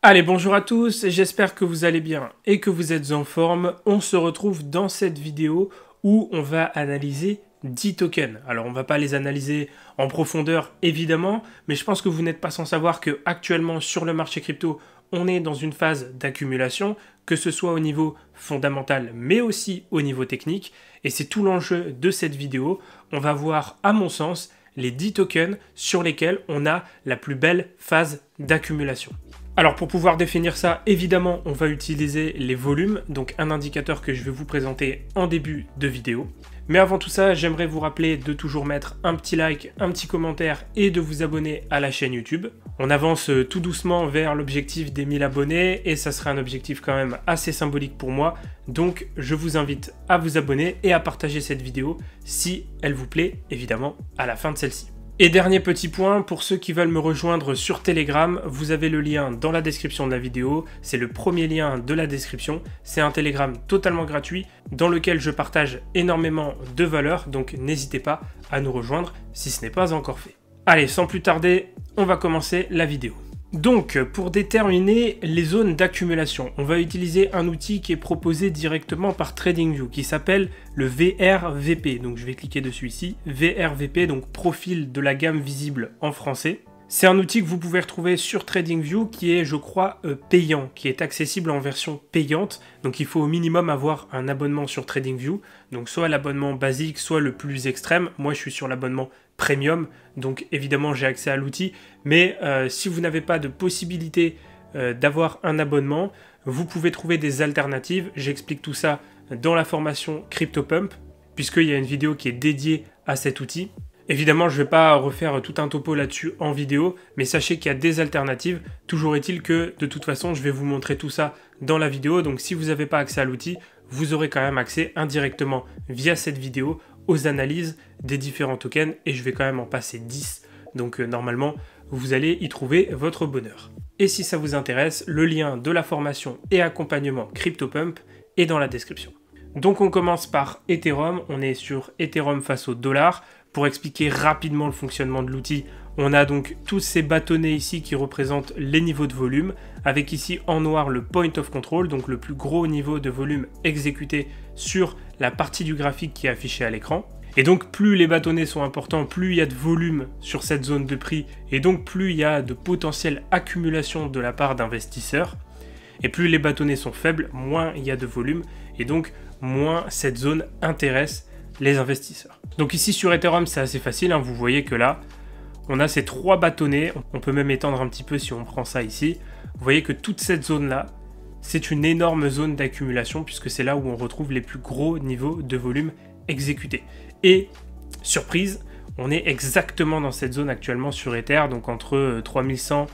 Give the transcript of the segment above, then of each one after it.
Allez, bonjour à tous, j'espère que vous allez bien et que vous êtes en forme. On se retrouve dans cette vidéo où on va analyser 10 tokens. Alors on va pas les analyser en profondeur évidemment, mais je pense que vous n'êtes pas sans savoir que actuellement sur le marché crypto, on est dans une phase d'accumulation, que ce soit au niveau fondamental mais aussi au niveau technique. Et c'est tout l'enjeu de cette vidéo. On va voir, à mon sens, les 10 tokens sur lesquels on a la plus belle phase d'accumulation. Alors pour pouvoir définir ça, évidemment, on va utiliser les volumes, donc un indicateur que je vais vous présenter en début de vidéo. Mais avant tout ça, j'aimerais vous rappeler de toujours mettre un petit like, un petit commentaire et de vous abonner à la chaîne YouTube. On avance tout doucement vers l'objectif des 1000 abonnés et ça sera un objectif quand même assez symbolique pour moi. Donc je vous invite à vous abonner et à partager cette vidéo si elle vous plaît, évidemment, à la fin de celle-ci. Et dernier petit point, pour ceux qui veulent me rejoindre sur Telegram, vous avez le lien dans la description de la vidéo, c'est le premier lien de la description, c'est un Telegram totalement gratuit dans lequel je partage énormément de valeur, donc n'hésitez pas à nous rejoindre si ce n'est pas encore fait. Allez, sans plus tarder, on va commencer la vidéo. Donc, pour déterminer les zones d'accumulation, on va utiliser un outil qui est proposé directement par TradingView, qui s'appelle le VRVP. Donc, je vais cliquer dessus ici. VRVP, donc profil de la gamme visible en français. C'est un outil que vous pouvez retrouver sur TradingView qui est, je crois, payant, qui est accessible en version payante. Donc, il faut au minimum avoir un abonnement sur TradingView. Donc, soit l'abonnement basique, soit le plus extrême. Moi, je suis sur l'abonnement premium, donc évidemment j'ai accès à l'outil, mais si vous n'avez pas de possibilité d'avoir un abonnement, vous pouvez trouver des alternatives. J'explique tout ça dans la formation CryptoPump, puisqu'il y a une vidéo qui est dédiée à cet outil. Évidemment, je ne vais pas refaire tout un topo là-dessus en vidéo, mais sachez qu'il y a des alternatives. Toujours est-il que, de toute façon, je vais vous montrer tout ça dans la vidéo, donc si vous n'avez pas accès à l'outil, vous aurez quand même accès indirectement via cette vidéo aux analyses des différents tokens, et je vais quand même en passer 10, donc normalement vous allez y trouver votre bonheur. Et si ça vous intéresse, le lien de la formation et accompagnement CryptoPump est dans la description. Donc on commence par Ethereum, on est sur Ethereum face au dollar. Pour expliquer rapidement le fonctionnement de l'outil, on a donc tous ces bâtonnets ici qui représentent les niveaux de volume, avec ici en noir le point of control, donc le plus gros niveau de volume exécuté sur la partie du graphique qui est affichée à l'écran. Et donc plus les bâtonnets sont importants, plus il y a de volume sur cette zone de prix, et donc plus il y a de potentielle accumulation de la part d'investisseurs. Et plus les bâtonnets sont faibles, moins il y a de volume, et donc moins cette zone intéresse les investisseurs. Donc ici sur Ethereum c'est assez facile, hein, vous voyez que là on a ces trois bâtonnets, on peut même étendre un petit peu si on prend ça ici. Vous voyez que toute cette zone là, c'est une énorme zone d'accumulation puisque c'est là où on retrouve les plus gros niveaux de volume exécutés. Et surprise, on est exactement dans cette zone actuellement sur Ether, donc entre 3100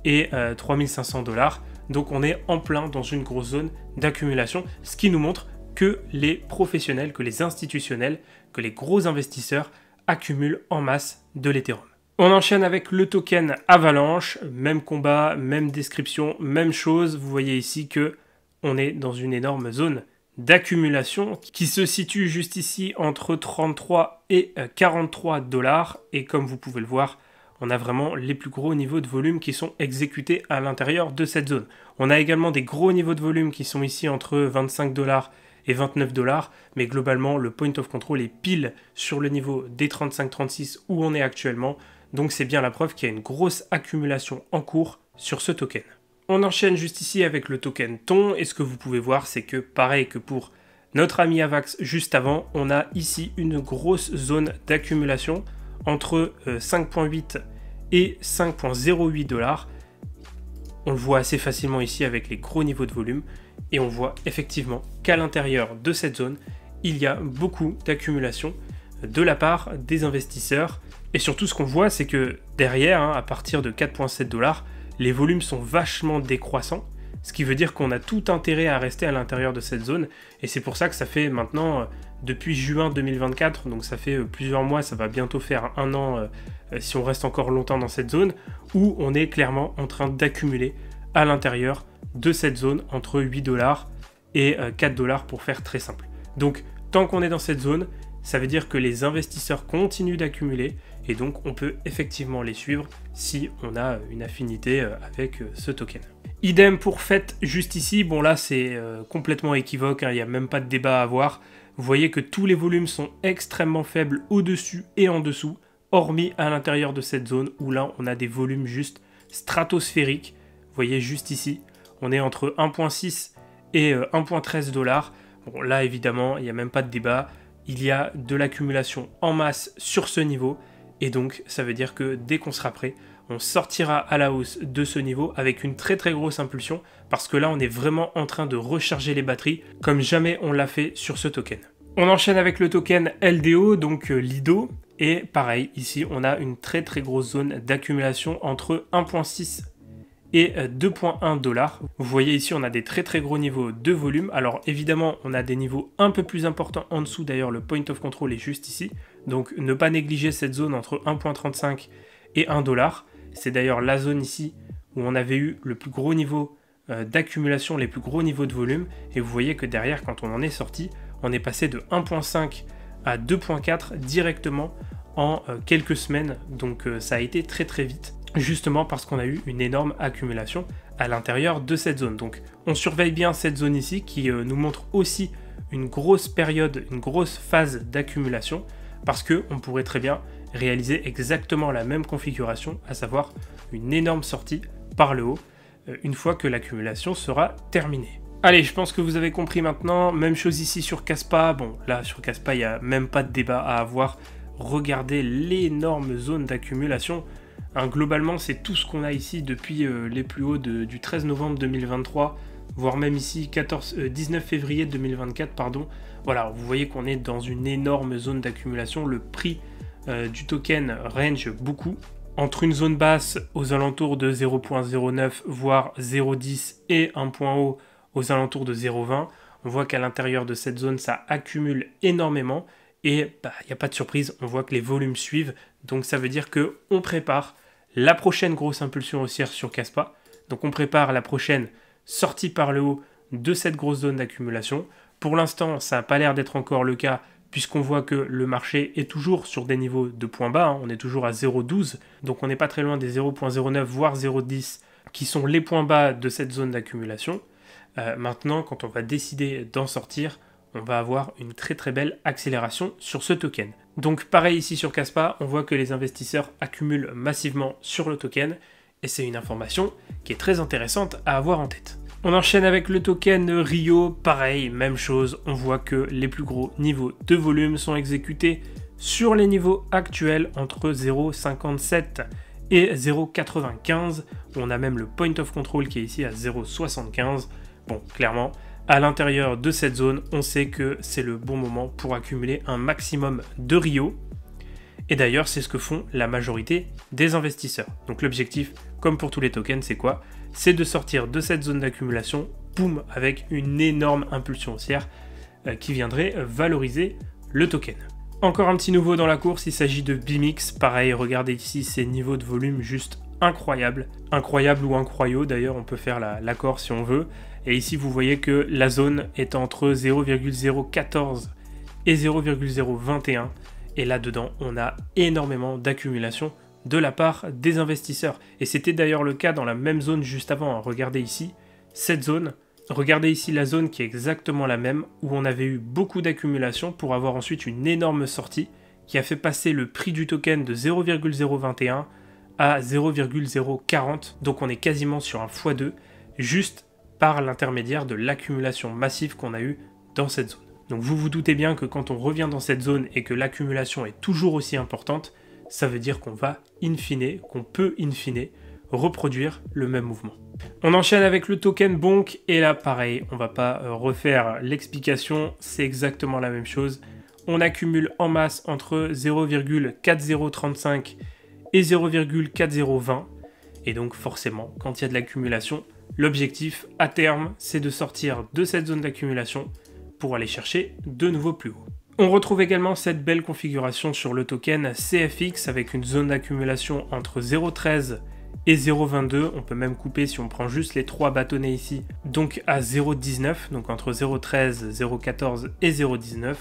et 3500 $. Donc on est en plein dans une grosse zone d'accumulation, ce qui nous montre que les professionnels, que les institutionnels, que les gros investisseurs accumulent en masse de l'Ethereum. On enchaîne avec le token Avalanche, même combat, même description, même chose. Vous voyez ici que on est dans une énorme zone d'accumulation qui se situe juste ici entre 33 et 43 $. Et comme vous pouvez le voir, on a vraiment les plus gros niveaux de volume qui sont exécutés à l'intérieur de cette zone. On a également des gros niveaux de volume qui sont ici entre 25 $ et 29 $, mais globalement le point of control est pile sur le niveau des 35-36 où on est actuellement, donc c'est bien la preuve qu'il y a une grosse accumulation en cours sur ce token. On enchaîne juste ici avec le token TON, et ce que vous pouvez voir c'est que pareil que pour notre ami Avax juste avant, on a ici une grosse zone d'accumulation entre 5,8 et 5,08 $. On le voit assez facilement ici avec les gros niveaux de volume, et on voit effectivement qu'à l'intérieur de cette zone, il y a beaucoup d'accumulation de la part des investisseurs. Et surtout ce qu'on voit, c'est que derrière, à partir de 4,7 $, les volumes sont vachement décroissants, ce qui veut dire qu'on a tout intérêt à rester à l'intérieur de cette zone, et c'est pour ça que ça fait maintenant, depuis juin 2024, donc ça fait plusieurs mois, ça va bientôt faire un an si on reste encore longtemps dans cette zone, où on est clairement en train d'accumuler à l'intérieur de cette zone entre 8 $ et 4 $ pour faire très simple. Donc tant qu'on est dans cette zone, ça veut dire que les investisseurs continuent d'accumuler et donc on peut effectivement les suivre si on a une affinité avec ce token. Idem pour FET juste ici, bon là c'est complètement équivoque, hein, il n'y a même pas de débat à avoir. Vous voyez que tous les volumes sont extrêmement faibles au-dessus et en dessous, hormis à l'intérieur de cette zone où là on a des volumes juste stratosphériques. Vous voyez juste ici, on est entre 1.6 et 1.13 $. Bon là évidemment il n'y a même pas de débat, il y a de l'accumulation en masse sur ce niveau et donc ça veut dire que dès qu'on sera prêt, on sortira à la hausse de ce niveau avec une très très grosse impulsion parce que là on est vraiment en train de recharger les batteries comme jamais on l'a fait sur ce token. On enchaîne avec le token LDO, donc Lido, et pareil ici on a une très très grosse zone d'accumulation entre 1.6 et 2.1 $. Vous voyez ici on a des très très gros niveaux de volume. Alors évidemment on a des niveaux un peu plus importants en dessous, d'ailleurs le point of control est juste ici, donc ne pas négliger cette zone entre 1.35 et 1 $. C'est d'ailleurs la zone ici où on avait eu le plus gros niveau d'accumulation, les plus gros niveaux de volume, et vous voyez que derrière quand on en est sorti, on est passé de 1.5 à 2.4 directement en quelques semaines, donc ça a été très très vite, justement parce qu'on a eu une énorme accumulation à l'intérieur de cette zone. Donc on surveille bien cette zone ici qui nous montre aussi une grosse période, une grosse phase d'accumulation, parce qu'on pourrait très bien réaliser exactement la même configuration, à savoir une énorme sortie par le haut, une fois que l'accumulation sera terminée. Allez, je pense que vous avez compris maintenant. Même chose ici sur Kaspa. Bon, là, sur Kaspa, il n'y a même pas de débat à avoir. Regardez l'énorme zone d'accumulation. Hein, globalement, c'est tout ce qu'on a ici depuis les plus hauts du 13 novembre 2023, voire même ici 19 février 2024, pardon. Voilà, vous voyez qu'on est dans une énorme zone d'accumulation. Le prix du token range beaucoup. Entre une zone basse aux alentours de 0.09, voire 0.10 et un point haut aux alentours de 0.20, on voit qu'à l'intérieur de cette zone, ça accumule énormément et il n'y a pas de surprise, on voit que les volumes suivent, donc ça veut dire qu'on prépare la prochaine grosse impulsion haussière sur Kaspa, donc on prépare la prochaine sortie par le haut de cette grosse zone d'accumulation. Pour l'instant, ça n'a pas l'air d'être encore le cas, puisqu'on voit que le marché est toujours sur des niveaux de points bas, hein, on est toujours à 0.12, donc on n'est pas très loin des 0.09 voire 0.10 qui sont les points bas de cette zone d'accumulation. Maintenant, quand on va décider d'en sortir, on va avoir une très très belle accélération sur ce token. Donc pareil ici sur Kaspa, on voit que les investisseurs accumulent massivement sur le token, et c'est une information qui est très intéressante à avoir en tête. On enchaîne avec le token Rio, pareil, même chose, on voit que les plus gros niveaux de volume sont exécutés sur les niveaux actuels entre 0.57 et 0.95, on a même le point of control qui est ici à 0.75. Bon, clairement, à l'intérieur de cette zone, on sait que c'est le bon moment pour accumuler un maximum de Rio. Et d'ailleurs, c'est ce que font la majorité des investisseurs. Donc l'objectif, comme pour tous les tokens, c'est quoi? C'est de sortir de cette zone d'accumulation, boum, avec une énorme impulsion haussière qui viendrait valoriser le token. Encore un petit nouveau dans la course, il s'agit de BIMX. Pareil, regardez ici ces niveaux de volume juste incroyables. Incroyables ou incroyaux, d'ailleurs, on peut faire l'accord si on veut. Et ici, vous voyez que la zone est entre 0,014 et 0,021. Et là-dedans, on a énormément d'accumulation de la part des investisseurs. Et c'était d'ailleurs le cas dans la même zone juste avant. Regardez ici, cette zone. Regardez ici la zone qui est exactement la même, où on avait eu beaucoup d'accumulation pour avoir ensuite une énorme sortie qui a fait passer le prix du token de 0,021 à 0,040. Donc on est quasiment sur un x2, juste par l'intermédiaire de l'accumulation massive qu'on a eue dans cette zone. Donc vous vous doutez bien que quand on revient dans cette zone et que l'accumulation est toujours aussi importante, ça veut dire qu'on va qu'on peut in fine reproduire le même mouvement. On enchaîne avec le token Bonk et là pareil, on va pas refaire l'explication, c'est exactement la même chose. On accumule en masse entre 0,4035 et 0,4020 et donc forcément quand il y a de l'accumulation, l'objectif à terme c'est de sortir de cette zone d'accumulation pour aller chercher de nouveau plus haut. On retrouve également cette belle configuration sur le token CFX avec une zone d'accumulation entre 0,13 et 0,22, on peut même couper si on prend juste les trois bâtonnets ici, donc à 0,19, donc entre 0,13, 0,14 et 0,19,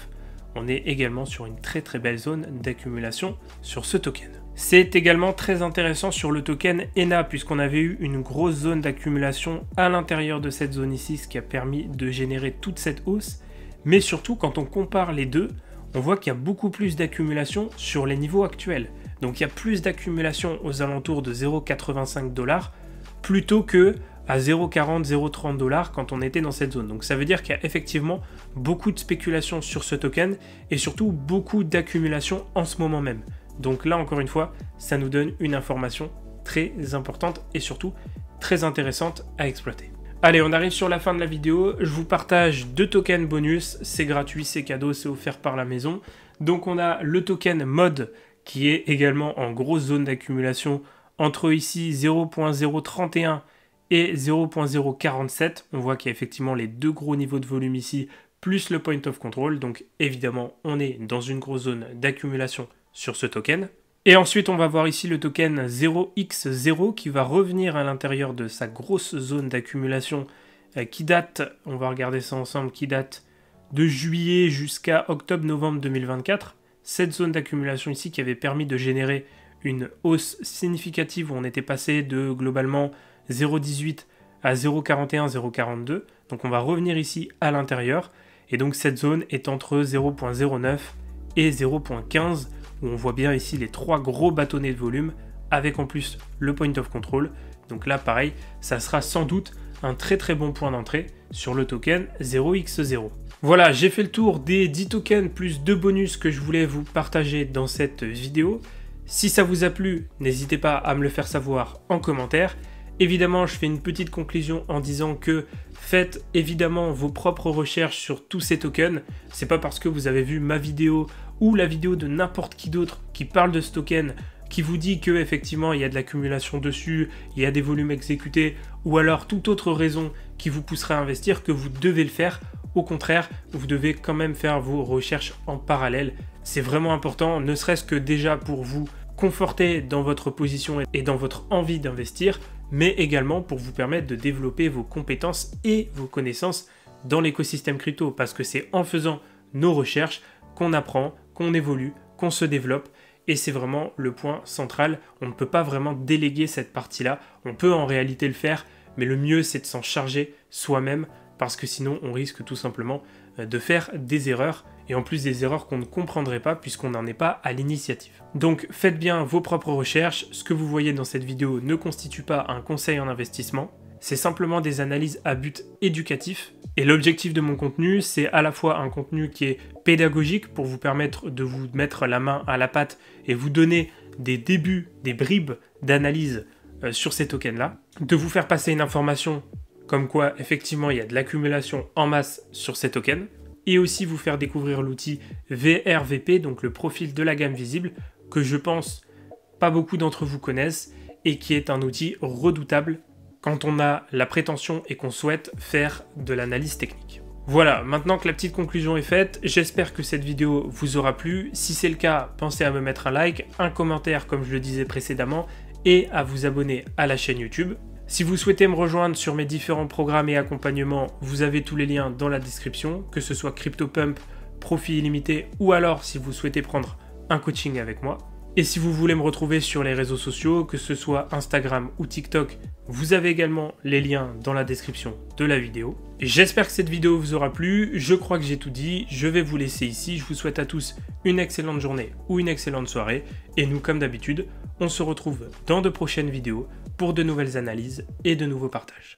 on est également sur une très très belle zone d'accumulation sur ce token. C'est également très intéressant sur le token ENA, puisqu'on avait eu une grosse zone d'accumulation à l'intérieur de cette zone ici, ce qui a permis de générer toute cette hausse. Mais surtout, quand on compare les deux, on voit qu'il y a beaucoup plus d'accumulation sur les niveaux actuels. Donc il y a plus d'accumulation aux alentours de 0,85 $, plutôt que à 0,40, 0,30 $ quand on était dans cette zone. Donc ça veut dire qu'il y a effectivement beaucoup de spéculation sur ce token, et surtout beaucoup d'accumulation en ce moment même. Donc là, encore une fois, ça nous donne une information très importante et surtout très intéressante à exploiter. Allez, on arrive sur la fin de la vidéo. Je vous partage 2 tokens bonus. C'est gratuit, c'est cadeau, c'est offert par la maison. Donc on a le token MOD qui est également en grosse zone d'accumulation entre ici 0.031 et 0.047. On voit qu'il y a effectivement les 2 gros niveaux de volume ici, plus le point of control. Donc évidemment, on est dans une grosse zone d'accumulation sur ce token. Et ensuite, on va voir ici le token 0x0 qui va revenir à l'intérieur de sa grosse zone d'accumulation qui date, on va regarder ça ensemble, qui date de juillet jusqu'à octobre-novembre 2024. Cette zone d'accumulation ici qui avait permis de générer une hausse significative où on était passé de globalement 0,18 à 0,41, 0,42. Donc on va revenir ici à l'intérieur. Et donc cette zone est entre 0,09 et 0,15, où on voit bien ici les 3 gros bâtonnets de volume, avec en plus le point of control. Donc là, pareil, ça sera sans doute un très bon point d'entrée sur le token 0x0. Voilà, j'ai fait le tour des 10 tokens plus 2 bonus que je voulais vous partager dans cette vidéo. Si ça vous a plu, n'hésitez pas à me le faire savoir en commentaire. Évidemment, je fais une petite conclusion en disant que faites évidemment vos propres recherches sur tous ces tokens. C'est pas parce que vous avez vu ma vidéo ou la vidéo de n'importe qui d'autre qui parle de ce token qui vous dit que effectivement il y a de l'accumulation dessus, il y a des volumes exécutés, ou alors toute autre raison qui vous poussera à investir que vous devez le faire. Au contraire, vous devez quand même faire vos recherches en parallèle. C'est vraiment important, ne serait-ce que déjà pour vous conforter dans votre position et dans votre envie d'investir, mais également pour vous permettre de développer vos compétences et vos connaissances dans l'écosystème crypto, parce que c'est en faisant nos recherches qu'on apprend, qu'on évolue, qu'on se développe, et c'est vraiment le point central. On ne peut pas vraiment déléguer cette partie-là, on peut en réalité le faire, mais le mieux c'est de s'en charger soi-même, parce que sinon on risque tout simplement de faire des erreurs, et en plus des erreurs qu'on ne comprendrait pas puisqu'on n'en est pas à l'initiative. Donc faites bien vos propres recherches, ce que vous voyez dans cette vidéo ne constitue pas un conseil en investissement, c'est simplement des analyses à but éducatif, et l'objectif de mon contenu, c'est à la fois un contenu qui est pédagogique pour vous permettre de vous mettre la main à la pâte et vous donner des débuts, des bribes d'analyse sur ces tokens-là, de vous faire passer une information comme quoi effectivement il y a de l'accumulation en masse sur ces tokens, et aussi vous faire découvrir l'outil VRVP, donc le profil de la gamme visible, que je pense pas beaucoup d'entre vous connaissent, et qui est un outil redoutable quand on a la prétention et qu'on souhaite faire de l'analyse technique. Voilà, maintenant que la petite conclusion est faite, j'espère que cette vidéo vous aura plu. Si c'est le cas, pensez à me mettre un like, un commentaire comme je le disais précédemment, et à vous abonner à la chaîne YouTube. Si vous souhaitez me rejoindre sur mes différents programmes et accompagnements, vous avez tous les liens dans la description, que ce soit CryptoPump, Profit Illimité, ou alors si vous souhaitez prendre un coaching avec moi. Et si vous voulez me retrouver sur les réseaux sociaux, que ce soit Instagram ou TikTok, vous avez également les liens dans la description de la vidéo. J'espère que cette vidéo vous aura plu, je crois que j'ai tout dit, je vais vous laisser ici, je vous souhaite à tous une excellente journée ou une excellente soirée, et nous comme d'habitude, on se retrouve dans de prochaines vidéos pour de nouvelles analyses et de nouveaux partages.